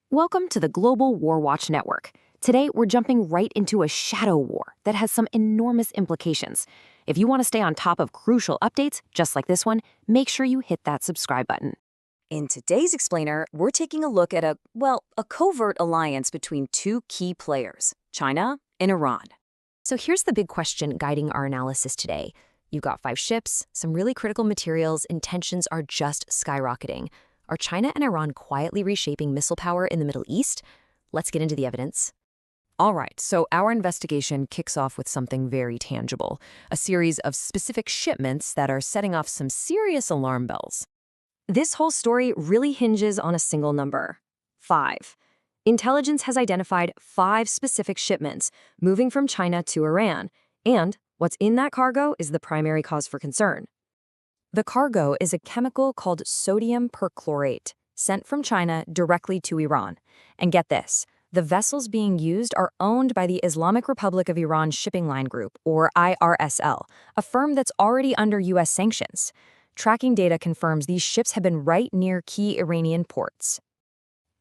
Welcome to the global WarWatch Network. Today, we're jumping right into a shadow war that has some enormous implications. If you want to stay on top of crucial updates, just like this one, make sure you hit that subscribe button. In today's explainer, we're taking a look at a covert alliance between two key players, China and Iran. So here's the big question guiding our analysis today. You've got 5 ships, some really critical materials, and tensions are just skyrocketing. Are China and Iran quietly reshaping missile power in the Middle East? Let's get into the evidence. All right, so our investigation kicks off with something very tangible, a series of specific shipments that are setting off some serious alarm bells. This whole story really hinges on a single number, 5. Intelligence has identified 5 specific shipments moving from China to Iran, and what's in that cargo is the primary cause for concern. The cargo is a chemical called sodium perchlorate, sent from China directly to Iran. And get this, the vessels being used are owned by the Islamic Republic of Iran Shipping Line Group, or IRSL, a firm that's already under U.S. sanctions. Tracking data confirms these ships have been right near key Iranian ports.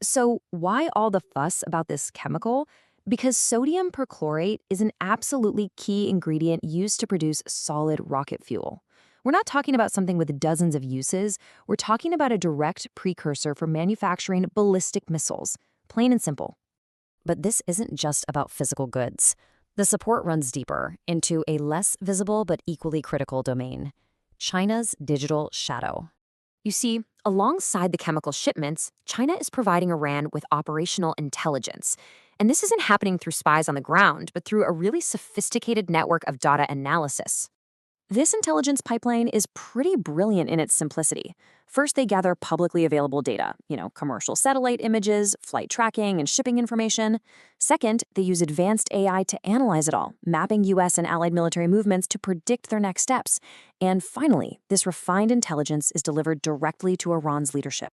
So why all the fuss about this chemical? Because sodium perchlorate is an absolutely key ingredient used to produce solid rocket fuel. We're not talking about something with dozens of uses. We're talking about a direct precursor for manufacturing ballistic missiles. Plain and simple. But this isn't just about physical goods. The support runs deeper into a less visible but equally critical domain: China's digital shadow. You see, alongside the chemical shipments, China is providing Iran with operational intelligence. And this isn't happening through spies on the ground, but through a really sophisticated network of data analysis. This intelligence pipeline is pretty brilliant in its simplicity. First, they gather publicly available data, commercial satellite images, flight tracking, and shipping information. Second, they use advanced AI to analyze it all, mapping U.S. and allied military movements to predict their next steps. And finally, this refined intelligence is delivered directly to Iran's leadership.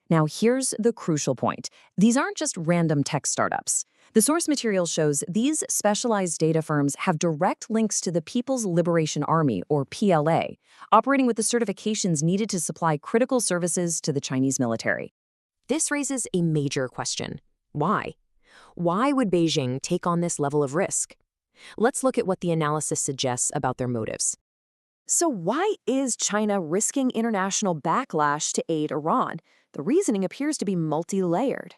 Now, here's the crucial point. These aren't just random tech startups. The source material shows these specialized data firms have direct links to the People's Liberation Army, or PLA, operating with the certifications needed to supply critical services to the Chinese military. This raises a major question. Why? Why would Beijing take on this level of risk? Let's look at what the analysis suggests about their motives. So why is China risking international backlash to aid Iran? The reasoning appears to be multi-layered.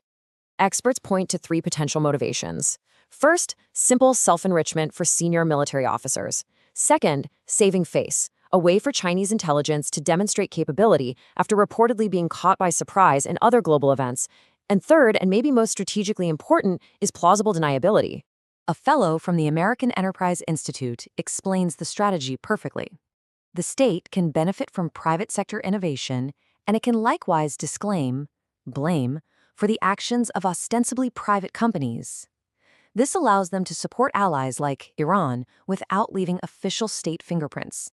Experts point to 3 potential motivations. First, simple self-enrichment for senior military officers. Second, saving face, a way for Chinese intelligence to demonstrate capability after reportedly being caught by surprise in other global events. And third, and maybe most strategically important, is plausible deniability. A fellow from the American Enterprise Institute explains the strategy perfectly. The state can benefit from private sector innovation, and it can likewise blame, for the actions of ostensibly private companies. This allows them to support allies like Iran without leaving official state fingerprints.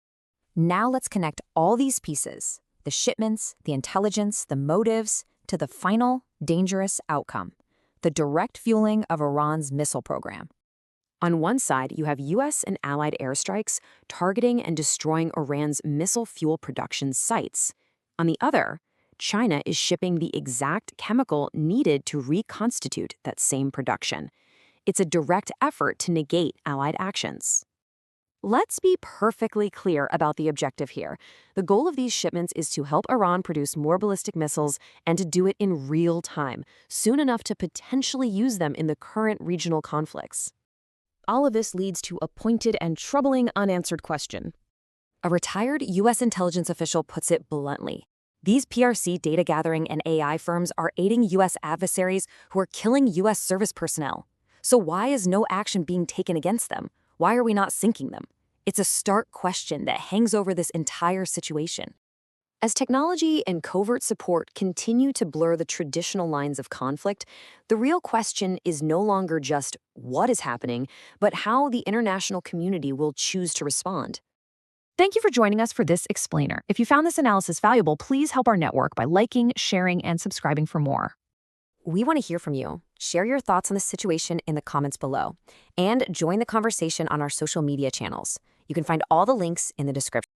Now let's connect all these pieces, the shipments, the intelligence, the motives, to the final, dangerous outcome, the direct fueling of Iran's missile program. On one side, you have U.S. and allied airstrikes targeting and destroying Iran's missile fuel production sites. On the other, China is shipping the exact chemical needed to reconstitute that same production. It's a direct effort to negate allied actions. Let's be perfectly clear about the objective here. The goal of these shipments is to help Iran produce more ballistic missiles and to do it in real time, soon enough to potentially use them in the current regional conflicts. All of this leads to a pointed and troubling unanswered question. A retired U.S. intelligence official puts it bluntly. These PRC data gathering and AI firms are aiding U.S. adversaries who are killing U.S. service personnel. So why is no action being taken against them? Why are we not sinking them? It's a stark question that hangs over this entire situation. As technology and covert support continue to blur the traditional lines of conflict, the real question is no longer just what is happening, but how the international community will choose to respond. Thank you for joining us for this explainer. If you found this analysis valuable, please help our network by liking, sharing, and subscribing for more. We want to hear from you. Share your thoughts on the situation in the comments below, and join the conversation on our social media channels. You can find all the links in the description.